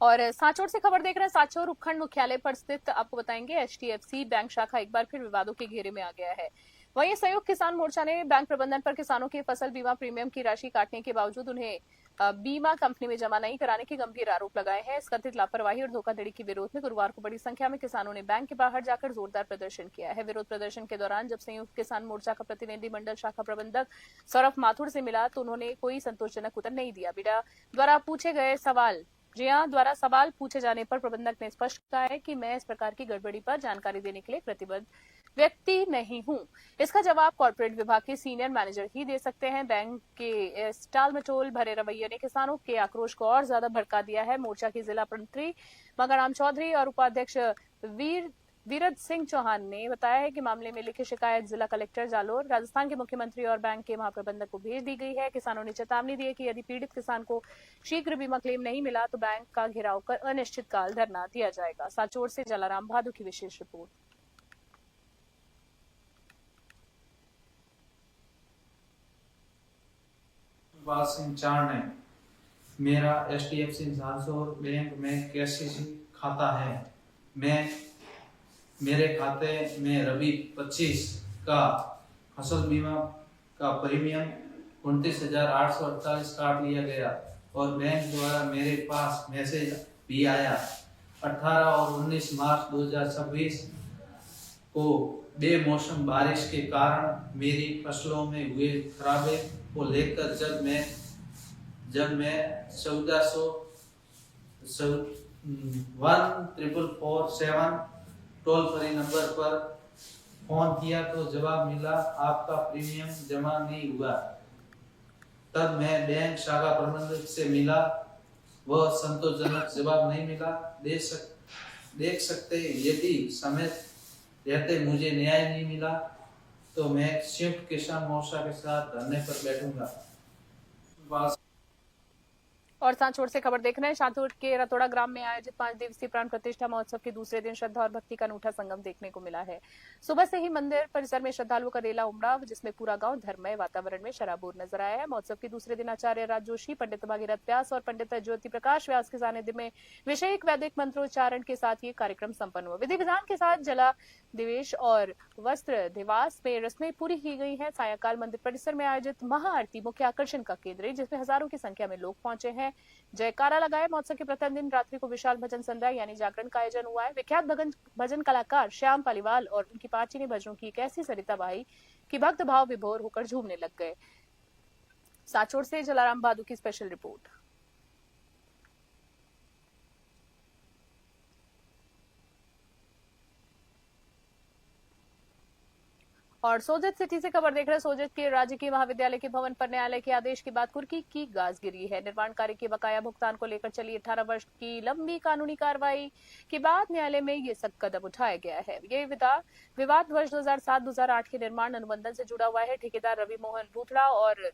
और सांचौर से खबर देख रहे हैं। सांचौर उपखंड मुख्यालय पर स्थित आपको बताएंगे एचडीएफसी बैंक शाखा एक बार फिर विवादों के घेरे में आ गया है। वहीं संयुक्त किसान मोर्चा ने बैंक प्रबंधन पर किसानों के फसल बीमा प्रीमियम की राशि काटने के बावजूद उन्हें बीमा कंपनी में जमा नहीं कराने के गंभीर आरोप लगाए हैं। इस कथित लापरवाही और धोखाधड़ी के विरोध में गुरुवार को बड़ी संख्या में किसानों ने बैंक के बाहर जाकर जोरदार प्रदर्शन किया है। विरोध प्रदर्शन के दौरान जब संयुक्त किसान मोर्चा का प्रतिनिधिमंडल शाखा प्रबंधक सौरभ माथुर से मिला तो उन्होंने कोई संतोषजनक उत्तर नहीं दिया। बीडा द्वारा पूछे गए सवाल द्वारा सवाल पूछे जाने पर प्रबंधक ने स्पष्ट कहा है कि मैं इस प्रकार की गड़बड़ी पर जानकारी देने के लिए प्रतिबद्ध व्यक्ति नहीं हूं। इसका जवाब कॉर्पोरेट विभाग के सीनियर मैनेजर ही दे सकते हैं। बैंक के टाल मटोल भरे रवैये ने किसानों के आक्रोश को और ज्यादा भड़का दिया है। मोर्चा की जिला प्रभारी मंगाराम चौधरी और उपाध्यक्ष वीरद सिंह चौहान ने बताया है कि मामले में लिखित शिकायत जिला कलेक्टर जालोर, राजस्थान के मुख्यमंत्री और बैंक के महाप्रबंधक को भेज दी गई है। किसानों ने चेतावनी दी है कि यदि पीड़ित किसान को शीघ्र बीमा क्लेम नहीं मिला तो बैंक का घेराव कर अनिश्चितकाल धरना दिया जाएगा। सांचौर से जलाराम भादु की विशेष रिपोर्ट। सिंह चार ने मेरा एचडीएफसी सांचौर बैंक में केसीसी खाता है। मेरे खाते में रबी 25 का फसल बीमा का प्रीमियम 29,848 काट लिया गया और बैंक द्वारा मेरे पास मैसेज भी आया। 18 और 19 मार्च 2026 को बेमौसम बारिश के कारण मेरी फसलों में हुए खराबे को लेकर जब मैं 1447 टोल फ्री नंबर पर फोन किया तो जवाब मिला आपका प्रीमियम जमा नहीं हुआ। तब मैं बैंक शाखा प्रबंधक से मिला, वह संतोषजनक जवाब नहीं मिला। देख सकते यदि समय रहते मुझे न्याय नहीं मिला तो मैं संयुक्त किसान मोर्चा के साथ धरने पर बैठूंगा। और सांचौर से खबर देख रहे हैं। सांचौर के रतोड़ा ग्राम में आयोजित 5 दिवसीय प्राण प्रतिष्ठा महोत्सव के दूसरे दिन श्रद्धा और भक्ति का अनूठा संगम देखने को मिला है। सुबह से ही मंदिर परिसर में श्रद्धालुओं का रेला उमड़ा, जिसमें पूरा गांव धर्ममय वातावरण में शराबोर नजर आया है। महोत्सव के दूसरे दिन आचार्य राज जोशी, पंडित भागीरथ व्यास और पंडित ज्योति प्रकाश व्यास के सानिध्य में विषयक वैदिक मंत्रोच्चारण के साथ ये कार्यक्रम संपन्न हुआ। विधि विधान के साथ जला दिवेश और वस्त्र दिवास में रस्में पूरी की गई है। सायंकाल मंदिर परिसर में आयोजित महाआरती मुख्य आकर्षण का केंद्र है, जिसमें हजारों की संख्या में लोग पहुंचे हैं। जयकारा लगाए। महोत्सव के प्रथम दिन रात्रि को विशाल भजन संध्या यानी जागरण का आयोजन हुआ है। विख्यात भजन कलाकार श्याम पालीवाल और उनकी पार्टी ने भजनों की एक ऐसी सरिता बहाई कि भक्त भाव विभोर होकर झूमने लग गए। सांचौर से जलाराम भादु की स्पेशल रिपोर्ट। और सोजत सिटी से खबर देख रहे हैं। सोजत के राजकीय महाविद्यालय के भवन पर न्यायालय के आदेश के बाद कुर्की की गाज गिरी है। निर्माण कार्य के बकाया भुगतान को लेकर चली 18 वर्ष की लंबी कानूनी कार्रवाई के बाद न्यायालय में ये सख्त कदम उठाया गया है। ये विवाद वर्ष 2007-2008 के निर्माण अनुबंधन से जुड़ा हुआ है। ठेकेदार रवि मोहन रूथड़ा और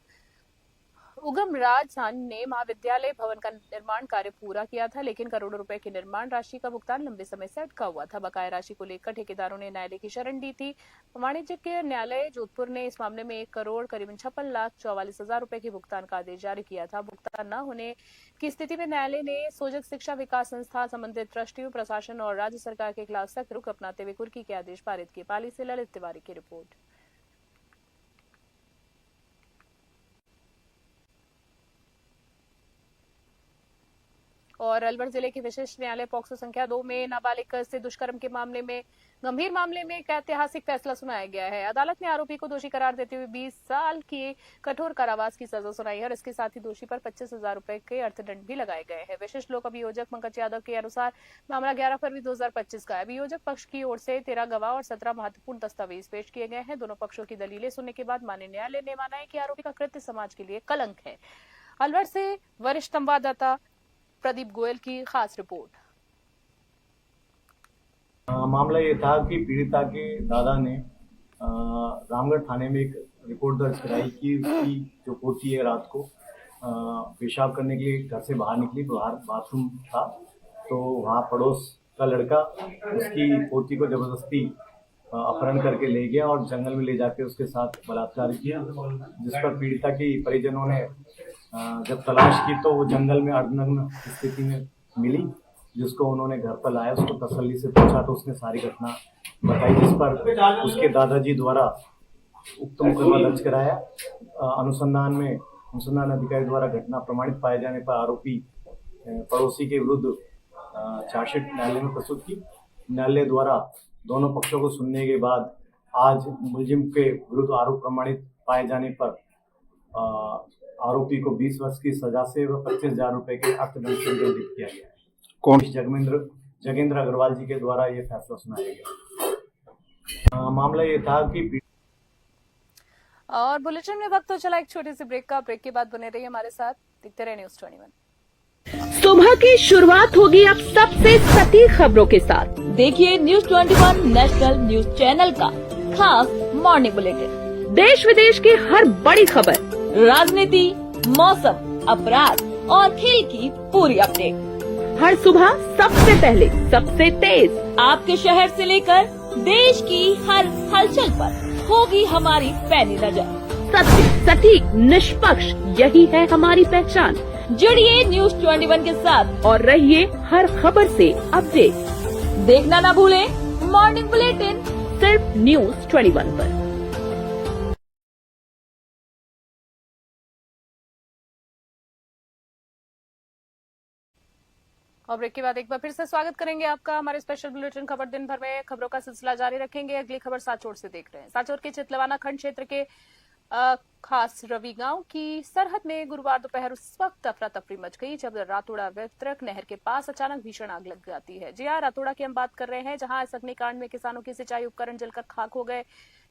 उगम राज सान ने महाविद्यालय भवन का निर्माण कार्य पूरा किया था, लेकिन करोड़ों रुपए की निर्माण राशि का भुगतान लंबे समय से अटका हुआ था। बकाया राशि को लेकर ठेकेदारों ने न्यायालय की शरण ली थी। वाणिज्यिक न्यायालय जोधपुर ने इस मामले में 1 करोड़ करीबन 56,44,000 रुपए के भुगतान का आदेश जारी किया था। भुगतान न होने की स्थिति में न्यायालय ने सोजत शिक्षा विकास संस्था, संबंधित ट्रस्टियों, प्रशासन और राज्य सरकार के खिलाफ सख्त रुख अपनाते हुए कुर्की के आदेश पारित किए। पाली से ललित तिवारी की रिपोर्ट। और अलवर जिले के विशिष्ट न्यायालय पॉक्सो संख्या 2 में नाबालिग से दुष्कर्म के गंभीर मामले में एक ऐतिहासिक फैसला सुनाया गया है। अदालत ने आरोपी को दोषी करार देते हुए 20 साल की कठोर कारावास की सजा सुनाई है और इसके साथ ही दोषी पर 25,000 रुपए के अर्थदंड भी लगाए गए हैं। विशिष्ट लोक अभियोजक पंकज यादव के अनुसार मामला 11 फरवरी 2025 का है। अभियोजक पक्ष की ओर से 13 गवाह और 17 महत्वपूर्ण दस्तावेज पेश किए गए हैं। दोनों पक्षों की दलीलें सुनने के बाद माननीय न्यायालय ने माना है कि आरोपी का कृत्य समाज के लिए कलंक है। अलवर से वरिष्ठ संवाददाता प्रदीप गोयल की खास रिपोर्ट। मामला ये था कि पीड़िता के दादा ने रामगढ़ थाने में एक रिपोर्ट दर्ज कराई कि उसकी जो पोती है रात को पेशाब करने के लिए घर से बाहर निकली, बाहर बाथरूम था तो वहाँ पड़ोस का लड़का उसकी पोती को जबरदस्ती अपहरण करके ले गया और जंगल में ले जाके उसके साथ बलात्कार किया, जिस पर पीड़िता की परिजनों ने जब तलाश की तो वो जंगल में अर्धनग्न स्थिति में मिली, जिसको उन्होंने घर पर लाया, उसको तसल्ली से पूछा तो उसने सारी घटना बताई, जिस पर उसके दादाजी द्वारा उक्त मुकदमा दर्ज कराया। अनुसंधान अधिकारी द्वारा घटना प्रमाणित पाए जाने पर आरोपी पड़ोसी के विरुद्ध चार्जशीट न्यायालय में प्रस्तुत की। न्यायालय द्वारा दोनों पक्षों को सुनने के बाद आज मुलजिम के विरुद्ध आरोप प्रमाणित पाए जाने पर आरोपी को 20 वर्ष की सजा से व 25,000 रुपए के अर्थदंड से दंडित किया गया है। कौन जगेंद्र अग्रवाल जी के द्वारा ये फैसला सुनाया गया। मामला ये था कि और बुलेटिन में वक्त तो चला एक छोटे से ब्रेक का। ब्रेक के बाद बने रहिए हमारे साथ, देखते रहे न्यूज़ 21। सुबह की शुरुआत होगी अब सबसे सटीक खबरों के साथ। देखिए न्यूज़ 21 नेशनल न्यूज चैनल का खास मॉर्निंग बुलेटिन। देश विदेश की हर बड़ी खबर, राजनीति, मौसम, अपराध और खेल की पूरी अपडेट हर सुबह सबसे पहले, सबसे तेज आपके शहर से लेकर देश की हर हलचल पर होगी हमारी पैनी नजर। सत्य, सटीक, निष्पक्ष, यही है हमारी पहचान। जुड़िए न्यूज़ 21 के साथ और रहिए हर खबर से अपडेट। देखना ना भूलें मॉर्निंग बुलेटिन सिर्फ न्यूज़ 21 पर। और ब्रेक के बाद एक बार फिर से स्वागत करेंगे आपका हमारे स्पेशल बुलेटिन खबर। दिन भर में खबरों का सिलसिला जारी रखेंगे। अगली खबर साचोर से देख रहे हैं। साचोर के चितलवाना खंड क्षेत्र के खास रवि गांव की सरहद में गुरुवार दोपहर उस वक्त अफरा तफरी मच गई जब रातोड़ा वितरक नहर के पास अचानक भीषण आग लग जाती है। जी हां, रातोड़ा की हम बात कर रहे हैं, जहां इस अग्निकांड में किसानों के सिंचाई उपकरण जलकर खाक हो गए,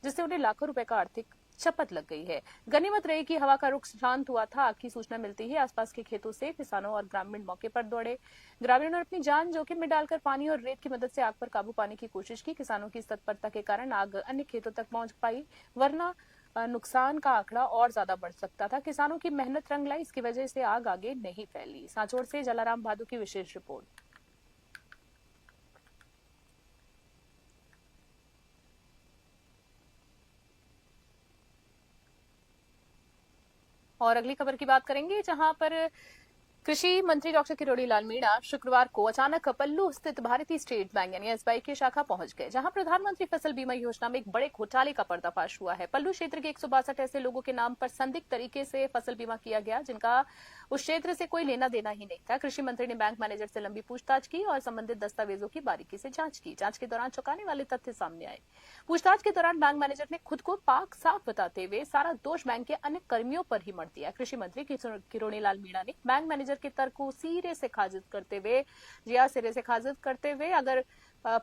जिससे उन्हें लाखों रुपए का आर्थिक शपथ लग गई है। गनीमत रही कि हवा का रुख शांत हुआ था। आग की सूचना मिलती ही आसपास के खेतों से किसानों और ग्रामीण मौके पर दौड़े। ग्रामीणों ने अपनी जान जोखिम में डालकर पानी और रेत की मदद से आग पर काबू पाने की कोशिश की। किसानों की इस तत्परता के कारण आग अन्य खेतों तक पहुंच पाई, वरना नुकसान का आंकड़ा और ज्यादा बढ़ सकता था। किसानों की मेहनत रंग लाई, इसकी वजह से आग आगे नहीं फैली। सांचौर से जलाराम भादु की विशेष रिपोर्ट। और अगली खबर की बात करेंगे, जहां पर कृषि मंत्री डॉक्टर किरोड़ी लाल मीणा शुक्रवार को अचानक पल्लू स्थित भारतीय स्टेट बैंक यानी एसबीआई की शाखा पहुंच गए, जहां प्रधानमंत्री फसल बीमा योजना में एक बड़े घोटाले का पर्दाफाश हुआ है। पल्लू क्षेत्र के 162 ऐसे लोगों के नाम पर संदिग्ध तरीके से फसल बीमा किया गया, जिनका उस क्षेत्र से कोई लेना देना ही नहीं था। कृषि मंत्री ने बैंक मैनेजर से लंबी पूछताछ की और संबंधित दस्तावेजों की बारीकी से जांच की। जांच के दौरान चौंकाने वाले तथ्य सामने आए। पूछताछ के दौरान बैंक मैनेजर ने खुद को पाक साफ बताते हुए सारा दोष बैंक के अन्य कर्मियों पर ही मढ़ दिया। कृषि मंत्री किरोड़ी लाल मीणा ने बैंक मैनेजर के तर्क को सिरे से खारिज करते हुए अगर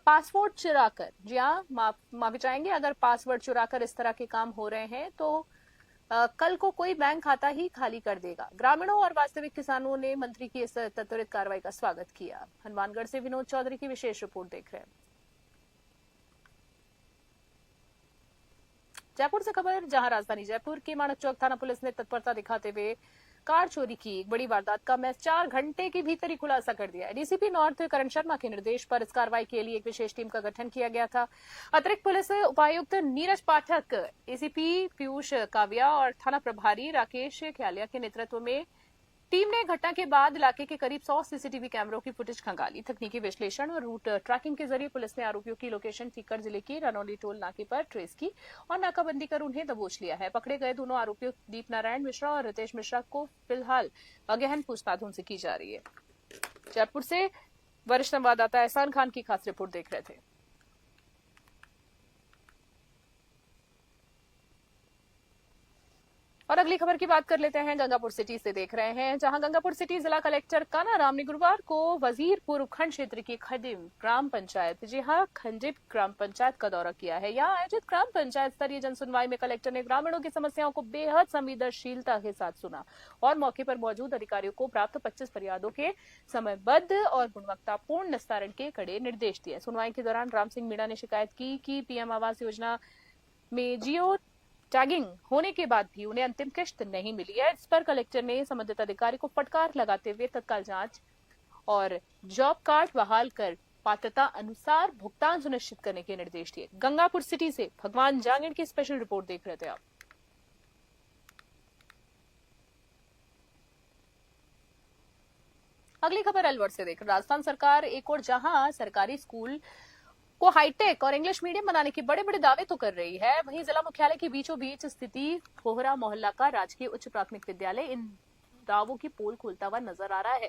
पासवर्ड चुराकर, जी हाँ माफी चाहेंगे, अगर पासवर्ड चुराकर इस तरह के काम हो रहे हैं तो कल को कोई बैंक खाता ही खाली कर देगा। ग्रामीणों और वास्तविक किसानों ने मंत्री की इस त्वरित कार्रवाई का स्वागत किया। हनुमानगढ़ से विनोद चौधरी की विशेष रिपोर्ट देख रहे हैं। जयपुर से खबर, जहां राजधानी जयपुर के माणक चौक थाना पुलिस ने तत्परता दिखाते हुए कार चोरी की एक बड़ी वारदात का महज 4 घंटे के भीतर ही खुलासा कर दिया है। डीसीपी नॉर्थ करण शर्मा के निर्देश पर इस कार्रवाई के लिए एक विशेष टीम का गठन किया गया था। अतिरिक्त पुलिस उपायुक्त नीरज पाठक, एसीपी पीयूष काव्या और थाना प्रभारी राकेश ख्यालिया के नेतृत्व में टीम ने घटना के बाद इलाके के करीब 100 सीसीटीवी कैमरों की फुटेज खंगाली। तकनीकी विश्लेषण और रूट ट्रैकिंग के जरिए पुलिस ने आरोपियों की लोकेशन सीकर जिले की रनौली टोल नाके पर ट्रेस की और नाकाबंदी कर उन्हें दबोच लिया है। पकड़े गए दोनों आरोपियों दीप नारायण मिश्रा और रितेश मिश्रा को फिलहाल गहन पूछताछ उनसे की जा रही है। जयपुर से वरिष्ठ संवाददाता एहसान खान की खास रिपोर्ट देख रहे थे। और अगली खबर की बात कर लेते हैं, गंगापुर सिटी से देख रहे हैं, जहां गंगापुर सिटी जिला कलेक्टर कानाराम ने गुरुवार को वजीरपुर उपखंड क्षेत्र की खंडिप ग्राम पंचायत, जी हां खंडिप ग्राम पंचायत का दौरा किया है। यहां आयोजित ग्राम पंचायत स्तरीय जनसुनवाई में कलेक्टर ने ग्रामीणों की समस्याओं को बेहद संवेदनशीलता के साथ सुना और मौके पर मौजूद अधिकारियों को प्राप्त 25 फरियादों के समयबद्ध और गुणवत्तापूर्ण निस्तारण के कड़े निर्देश दिए। सुनवाई के दौरान राम सिंह मीणा ने शिकायत की कि पीएम आवास योजना में जियो टैगिंग होने के बाद भी उन्हें अंतिम किश्त नहीं मिली है। इस पर कलेक्टर ने संबंधित अधिकारी को फटकार लगाते हुए तत्काल जांच और जॉब कार्ड बहाल कर पात्रता अनुसार भुगतान सुनिश्चित करने के निर्देश दिए। गंगापुर सिटी से भगवान जांगड़ की स्पेशल रिपोर्ट देख रहे थे आप। अगली खबर अलवर से देख, राजस्थान सरकार एक और जहां सरकारी स्कूल को हाईटेक और इंग्लिश मीडियम बनाने के बड़े बड़े दावे तो कर रही है, वहीं जिला मुख्यालय के बीचों बीच स्थिति कोहरा मोहल्ला का राजकीय उच्च प्राथमिक विद्यालय इन दावों की पोल खोलता हुआ नजर आ रहा है।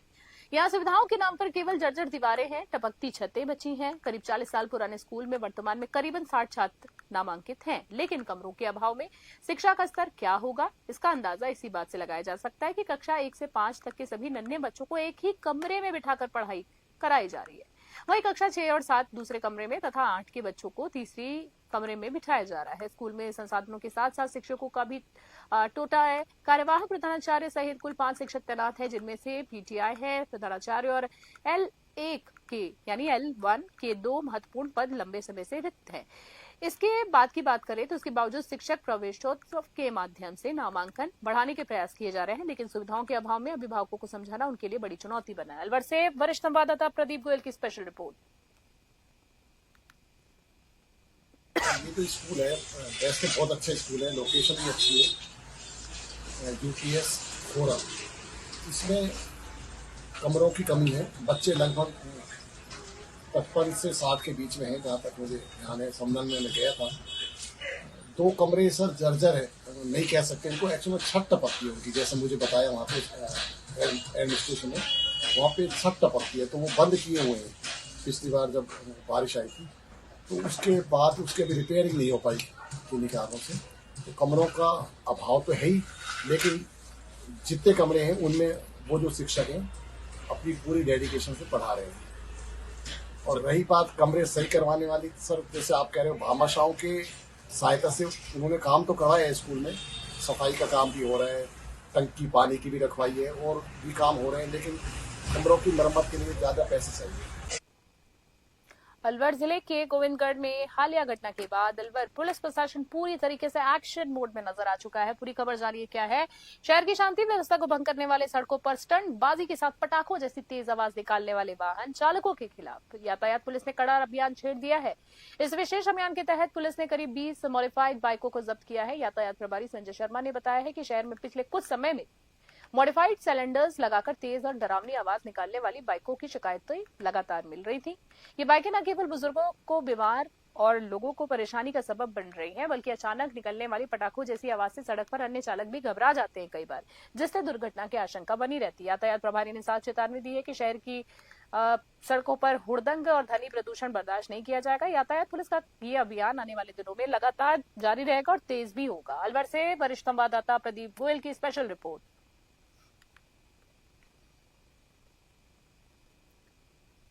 यहाँ सुविधाओं के नाम पर केवल जर्जर दीवारें हैं, टपकती छतें बची हैं। करीब 40 साल पुराने स्कूल में वर्तमान में करीबन 60 छात्र नामांकित हैं, लेकिन कमरों के अभाव में शिक्षा का स्तर क्या होगा, इसका अंदाजा इसी बात से लगाया जा सकता है कि कक्षा 1 से 5 तक के सभी नन्हे बच्चों को एक ही कमरे में बिठाकर पढ़ाई कराई जा रही है। वहीं कक्षा 6 और 7 दूसरे कमरे में तथा 8 के बच्चों को तीसरी कमरे में बिठाया जा रहा है। स्कूल में संसाधनों के साथ साथ शिक्षकों का भी टोटा है। कार्यवाहक प्रधानाचार्य सहित कुल 5 शिक्षक तैनात है, जिनमें से पीटीआई है प्रधानाचार्य और L1 के यानी L1 के 2 महत्वपूर्ण पद लंबे समय से रिक्त हैं। इसके बाद की बात करें तो इसके बावजूद शिक्षक प्रवेशोत्सव के माध्यम से नामांकन बढ़ाने के प्रयास किए जा रहे हैं, लेकिन सुविधाओं के अभाव में अभिभावकों को समझाना उनके लिए बड़ी चुनौती बना है। अलवर से वरिष्ठ संवाददाता प्रदीप गोयल की स्पेशल रिपोर्ट। ये तो स्कूल है, वैसे बहुत अच्छा स्कूल है, लोकेशन भी अच्छी है, यूपीएस कोरा। इसमें कमरों की कमी है, बच्चे लगभग 55 से 60 के बीच में हैं, जहाँ तक मुझे ध्यान है। सम्मेलन में मैं गया था, 2 कमरे सर जर्जर है, नहीं कह सकते इनको, एक्चुअली छत टपकती है उनकी, जैसे मुझे बताया वहाँ पे एडमिनिस्ट्रेशन में, वहाँ पे छत टपकती है, तो वो बंद किए हुए हैं पिछली बार जब बारिश आई थी, तो उसके बाद उसके भी रिपेयरिंग नहीं हो पाई किन्हीं कारणों से। तो कमरों का अभाव तो है ही, लेकिन जितने कमरे हैं उनमें वो जो शिक्षक हैं अपनी पूरी डेडिकेशन से पढ़ा रहे हैं। और रही बात कमरे सही करवाने वाली, सर जैसे आप कह रहे हो, भामाशाहों के सहायता से उन्होंने काम तो कराया है स्कूल में, सफाई का काम भी हो रहा है, टंकी पानी की भी रखवाई है और भी काम हो रहे हैं, लेकिन कमरों की मरम्मत के लिए ज़्यादा पैसे चाहिए। अलवर जिले के गोविंदगढ़ में हालिया घटना के बाद अलवर पुलिस प्रशासन पूरी तरीके से एक्शन मोड में नजर आ चुका है। पूरी खबर जानिए क्या है। शहर की शांति व्यवस्था को भंग करने वाले सड़कों पर स्टंटबाजी के साथ पटाखों जैसी तेज आवाज निकालने वाले वाहन चालकों के खिलाफ यातायात पुलिस ने कड़ा अभियान छेड़ दिया है। इस विशेष अभियान के तहत पुलिस ने करीब 20 मॉडिफाइड बाइकों को जब्त किया है। यातायात प्रभारी संजय शर्मा ने बताया है कि शहर में पिछले कुछ समय में मॉडिफाइड सिलेंडर्स लगाकर तेज और डरावनी आवाज निकालने वाली बाइकों की शिकायतें लगातार मिल रही थी। ये बाइकें न केवल बुजुर्गों को, बीमार और लोगों को परेशानी का सबब बन रही हैं, बल्कि अचानक निकलने वाली पटाखों जैसी आवाज से सड़क पर अन्य चालक भी घबरा जाते हैं कई बार, जिससे दुर्घटना की आशंका बनी रहती है। यातायात प्रभारी ने साथ चेतावनी दी है कि शहर की सड़कों पर हुड़दंग और ध्वनि प्रदूषण बर्दाश्त नहीं किया जाएगा। यातायात पुलिस का ये अभियान आने वाले दिनों में लगातार जारी रहेगा और तेज भी होगा। अलवर से वरिष्ठ संवाददाता प्रदीप गोयल की स्पेशल रिपोर्ट।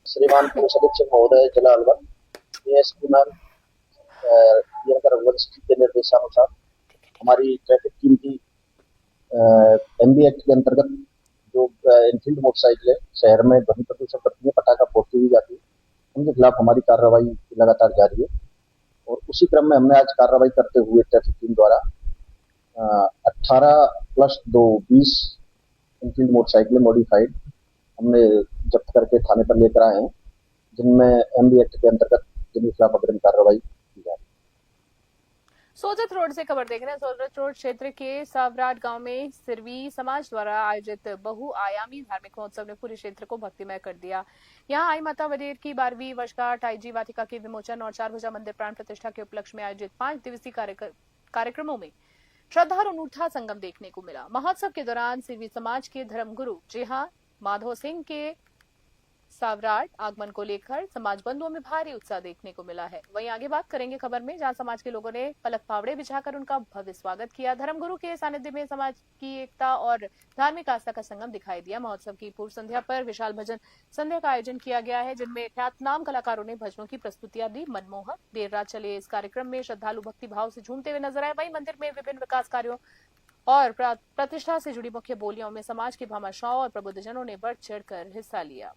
श्रीमान पुलिस अधीक्षक महोदय जिला अलवर डीएसपी मैम के निर्देशानुसार हमारी ट्रैफिक टीम की एमबी एक्ट के अंतर्गत जो एनफील्ड मोटरसाइकिलें शहर में ध्वनि प्रदूषण करती है, पटाखा फोड़ती हुई जाती है, उनके खिलाफ हमारी कार्रवाई लगातार जारी है। और उसी क्रम में हमने आज कार्रवाई करते हुए ट्रैफिक टीम द्वारा 18+2 20 एनफील्ड मोटरसाइकिलें मॉडिफाइड हमने जब्त करके थाने पर लेकर आए हैं, जिनमें एमबी एक्ट के अंतर्गत जिनके खिलाफ अग्रिम कार्रवाई की जा रही है। सोजत रोड से खबर देख रहे हैं। सोजत रोड क्षेत्र के सावराट गांव में सिरवी समाज द्वारा आयोजित बहुआयामी धार्मिक महोत्सव ने पूरे क्षेत्र को भक्तिमय कर दिया। यहां आई माता वडेर की 12वीं वर्षगांठ, आईजी वाटिका के विमोचन और 4 भुजा मंदिर प्राण प्रतिष्ठा के उपलक्ष्य में आयोजित 5 दिवसीय कार्यक्रमों में श्रद्धा और अनूठा संगम देखने को मिला। महोत्सव के दौरान सिरवी समाज के धर्मगुरु जी हाँ माधव सिंह के सावराट आगमन को लेकर समाज बंधुओं में भारी उत्साह देखने को मिला है। वहीं आगे बात करेंगे खबर में, जहां समाज के लोगों ने पलक फावड़े बिछाकर उनका भव्य स्वागत किया। धर्मगुरु के सानिध्य में समाज की एकता और धार्मिक आस्था का संगम दिखाई दिया। महोत्सव की पूर्व संध्या पर विशाल भजन संध्या का आयोजन किया गया है, जिनमें ख्यातनाम कलाकारों ने भजनों की प्रस्तुतियां दी। मनमोहक देर रात चले इस कार्यक्रम में श्रद्धालु भक्ति भाव से झूमते हुए नजर आए। वहीं मंदिर में विभिन्न विकास कार्यों और प्रतिष्ठा से जुड़ी मुख्य बोलियों में समाज के भामाशाहों और प्रबुद्धजनों ने बढ़ चढ़कर हिस्सा लिया।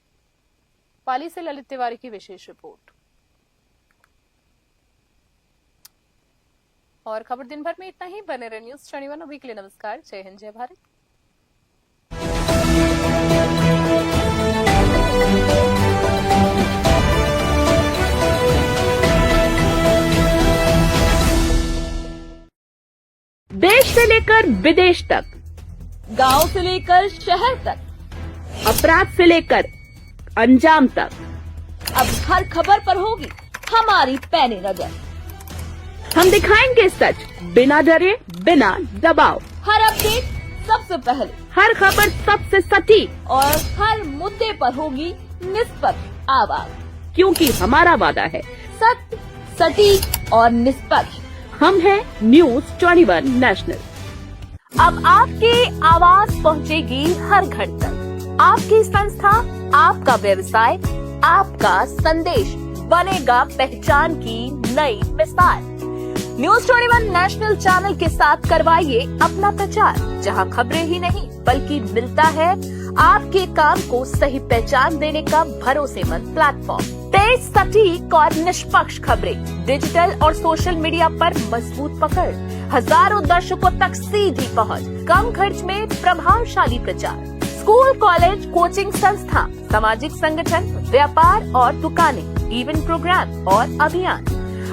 पाली से ललित तिवारी की विशेष रिपोर्ट। और खबर दिन भर में इतना ही। बने रहे न्यूज़ 21 अभी के लिए नमस्कार। जय हिंद, जय भारत। देश से लेकर विदेश तक, गांव से लेकर शहर तक, अपराध से लेकर अंजाम तक। अब हर खबर पर होगी हमारी पैनी नजर। हम दिखाएंगे सच बिना डरे, बिना दबाव। हर अपडेट सबसे पहले, हर खबर सबसे सटीक और हर मुद्दे पर होगी निष्पक्ष आवाज, क्योंकि हमारा वादा है सत्य, सटीक और निष्पक्ष। हम हैं न्यूज 21 नेशनल। अब आपकी आवाज पहुंचेगी हर घर तक। आपकी संस्था, आपका व्यवसाय, आपका संदेश बनेगा पहचान की नई मिसाल। न्यूज 21 नेशनल चैनल के साथ करवाइए अपना प्रचार, जहां खबरें ही नहीं बल्कि मिलता है आपके काम को सही पहचान देने का भरोसेमंद प्लेटफॉर्म। तेज, सटीक और निष्पक्ष खबरें, डिजिटल और सोशल मीडिया पर मजबूत पकड़, हजारों दर्शकों तक सीधी पहुंच, कम खर्च में प्रभावशाली प्रचार। स्कूल, कॉलेज, कोचिंग संस्था, सामाजिक संगठन, व्यापार और दुकानें, इवेंट प्रोग्राम और अभियान।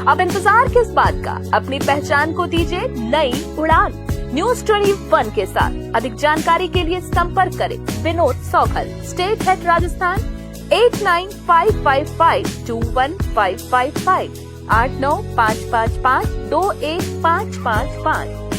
अब इंतजार किस बात का? अपनी पहचान को दीजिए नई उड़ान। न्यूज 21 के साथ अधिक जानकारी के लिए संपर्क करें विनोद सौखल, स्टेट हेड राजस्थान 8955521555 8955521555।